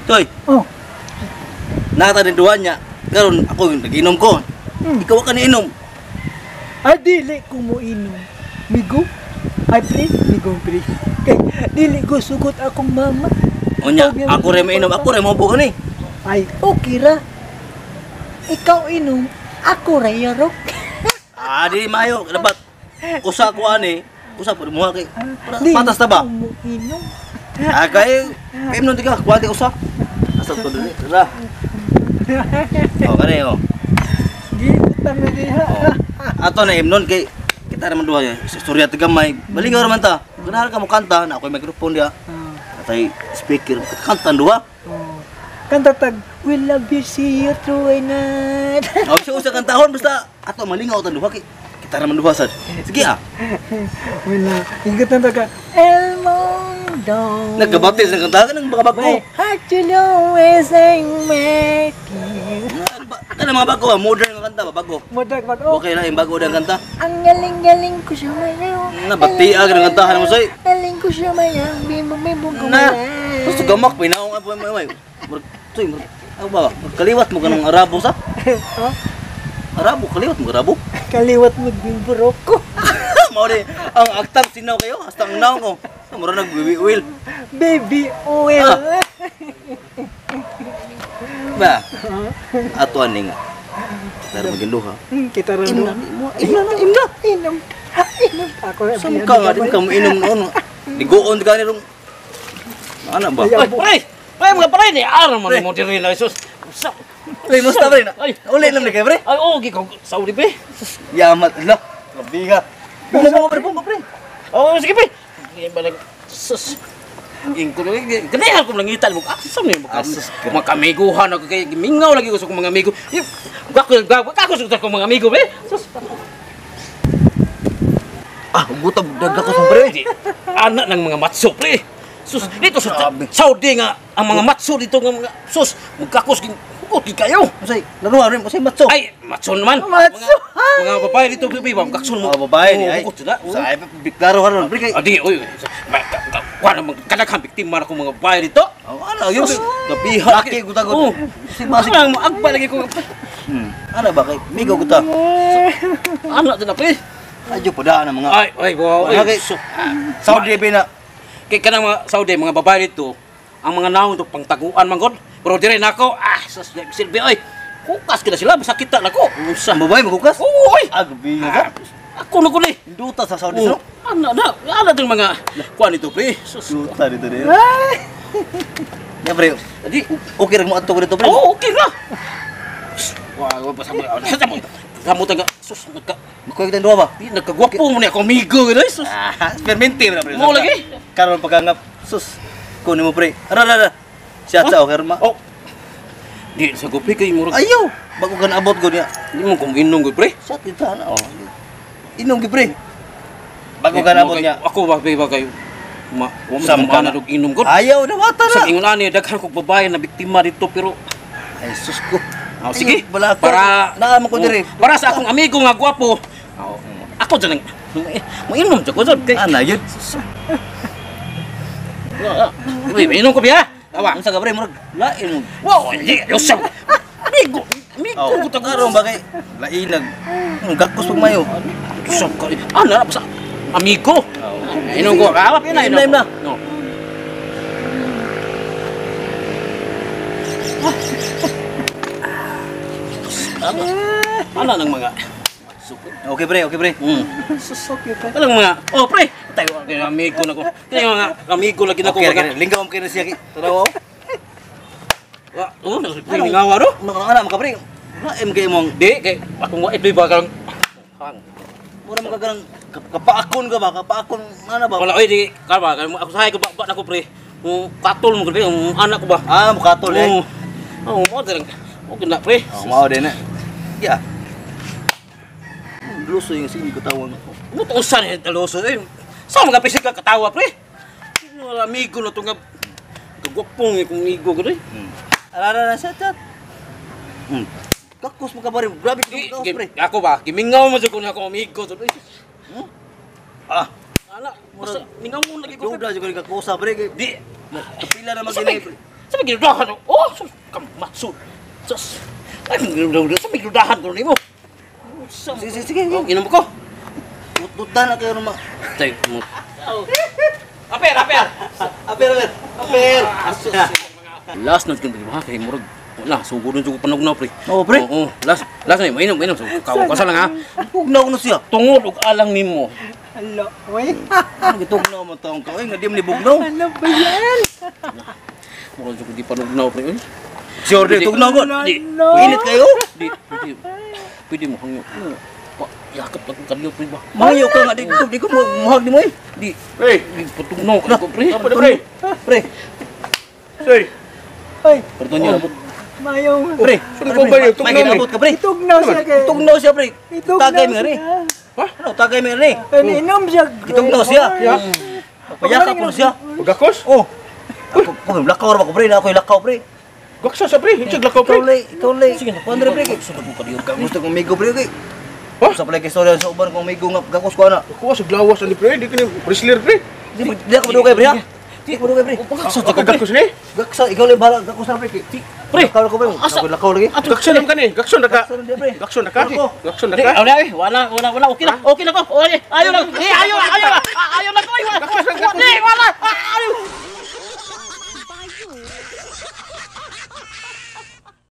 Toy, Oh. nata din duwanya. Karon ako yung nag-inom ko. Ikaw ka inom. Ay, dili ko mo inom. Migo? Ay, pre? Migo, pre. Kay, dili ko sugot akong mama. Onya, ako rin mainom, ako rin mabuo ni. Ay, okay ra. Ikaw inom, ako ra yarok. Di mayo, dapat. Usa ko ani, usa po mo kay. Dili Patas na ba? ko mo inom. Kay nun tiga, kuwante usa. Asa ko dili, ra. Kani oh. Dili tama diha. Ato na imnon kay kita naman duha ya. Istorya ti gamay. Balingaw raman ta. Ganahan ka mo kanta na ako may microphone dia. Atay speaker kanta duha. Kanta tag, we love you, see you through a night. Aw siya usa kantahon basta ato malingaw ta duha kay kita naman duha sad. Sige ah. Wala. Ingat na ka. Elmondo. Nagkabaptis ng kanta ka ng mga bago. My heart will always sing make you. Kana mga bago, modern nga kanta ba bago. Modak pag oh. Okay na yung bago ng kanta. Ang galing-galing ko siya mayaw. Nabatiag ng kantahan mo say. Galing ko siya mayaw. Bimbo-bimbo ko Na. mayaw. Gusto gamak pinaong apa may. Tuy, ako ba? Kaliwat mo ka ng Arabo sa? Oh, Arabo, kaliwat mo Arabo? kaliwat magbimburok ko. Mao di ang aktab sinaw kayo, hasta ang naong ko. Mura nag-will. Baby oil. Ba? Ato ani nga. Dar maginduha. Kita rin Imna, Inom. Inom. Ako rin. Sam ka nga, di ka mo inom noon. Digoon ka ni rong. Ano ba? Ay, ay mga pare ni aram man mo diri na sus. Pre, musta pre? Ay, Uli lang ni kay pre. Ay, oh, gikaw Saudi pre. Yamat la. Grabe ka. Bumba mo pre, bumba pre. Oh, sige pre. Di balag sus. Ingko lagi. Ganahan ko langitan mo. Asam ni mo. Makamiguhan ako kay mingaw lagi ko sa mga amigo. Ako sa ko mga amigo pre. Sus. Gutab daga ko sa pre. Anak ng mga matso pre. Sus, dito sa Saudi nga ang mga matso dito nga mga sus magkakos di kayo. Masay, laruan rin, masay matso. Ay, matso naman. Matso. Mga babae dito pre, ba kakson mo. Babae ni ay. Bukod sila. Sa ay biklaro haron pre kay. Adi, oy. Kuha naman, kadaghang biktima na ko mga babae dito. Ano yun? Gabiha laki gutagod. Si masig. Ang agpa lagi ko. Ano ba kay migo guta? Anak din na pre. Adyo padaan ang mga. Ay, wow. Mga kay Saudi na. Kay kanang mga Saudi, mga babae dito, ang mga naon to pangtaguan man god. Pero dire nako, sus silbi oy. Kukas kita sila, masakit na ko. Sa babae maghukas? Oy. Gabiha ka. Ako na ko ni. Duta sa Saudi no. Ana tong mga kuan dito pre. Sus. Duta dito din. Ya pre. Adi, Okay ra mo adto ko dito pre. oh, okay na. Wah, pa sa mo. Kamu tanga sus Makoy kita duha ba? nagkagwapo mo ni ako amigo gid sus. Permente na pre. Mo lagi. Karon pagangap sus. Kunin mo pre. Ara. Siya sa okay ma. Oh. Di sa gopi kay murag. Ayaw. Bago kan abot ko niya. Di mo kung inom gid pre. Siya kita na. Inom gi pre. Bago kan abot niya. Ako ba kayo? Sam ka na dog inom ko. Ayaw na wata Sa na. ingon ani daghan kog babae na biktima dito pero Ay sus ko. sige Bala ko. para Naamo ko dire. para sa akong amigo nga gwapo. Ako dyan mo inom dyan ko dyan. Ana yun. Uy, inom ko biya. Awa. Unsa ka pre murag lain mo. Wow, hindi yosam. Amigo Oh, ko karon ba kay lainag. Gakos pag mayo. Yosam ka. Ana sa amigo. Inom ko. Awa pina Inom na. No. Ano ng mga Okay pre. Susok ka. Walang mga, oh pre, tayo kay amigo na ko. Kaya mga amigo lagi na ko. Okay, linggaw mo kay siya. Tanaw. Oh, nagpring ngawa do. Mga anak ka pre. Lain kay mong Di kay akong wa itoy ba karang mura mo kagang kapaakon ka ba? Kapaakon ano ba? wala oy di karba ako sahay ko ba na ko pre. Katol mo pre, anak ko ba? Mukatol eh. Oh, mo dirang. Okay na pre. Mao din na. Ya. Luso yung sige ko tawag. Mo to usan ni taloso eh. Sa mga pisik ka katawa pre. Wala amigo na to nga kagwapong kong amigo ko rin. Ara sa chat. Kakos mo ka ba rin? Grabe ka pre. Ako ba, gimingaw mo sa kunya akong amigo to. Ala, masa mingaw mo lagi ko. Duda juga ka kusa pre. Di, Kapila na magini. Sabi ginudahan. Oh, sus, kamatsud. Sus. Ay, ginudahan. Sabi ginudahan ko nimo. Sige. Oh, inom ko. Tutan na kayo naman. Tay mo. Aper. Apel. Asus. Last na kung ba kay murag. Wala, sugod ko panugnaw pre. Oo, pre. Oo, last na mainom. So, kawasa lang ha. Hugnaw na siya. Tungod ug alang nimo. Hala, oy. Ano gitugnaw mo taong ka? Ay, nga di mo nibugnaw. Ano ba yan? Murag jud di panugnaw pre. Sure, di tugnaw ko. Di. Init kayo? Pwede mo hangyo. Yakap lang kanyo pre ba. Mayo ka nga, di ko muhag ni mo eh. Di. Di patugnaw ko pre. Apa na, pre? Pre. Say, Oy, Pardon niyo. mayong. Pre. Saan ko ba yun? Tugnaw May ginabot ka, pre. Itugnaw siya kay. Tugnaw siya, pre. Itugnaw Tagay mo nga rin. siya. Ano, tagay mo nga rin. Paninom siya. Itugnaw siya. Payakap mo na siya. magakos? Oh. Ako, lakaw ra ba ko, pre? Na ako'y lakaw, pre. Gaksa sa pre, hitsig lakaw Ikaw pre. lay. Sige na. Kuan pre. Sunod ko kadiyo. Gusto kong migo, pre. Okay. Ha? Sa pala kay istorya sa uban kong migo nga gakos ko ana. Kuha sa glawas ani pre, di ka ni wrestler pre. Di ako madugay, pre, ha? Di ako madugay, pre. Pagkaksa Sa kagakos ni. Gaksa, ikaw lang bahala. Gakos na, pre. Pre. Lakaw ko, pre. Ako'y lakaw lagi. Gaksa nam ka ni, gaksa na ka. Gaksa na, pre. Gaksa na ka. Ako. Gaksa na Di, ka. wala. Okay na ko. Okay na ko. Ayaw lang. Ayaw.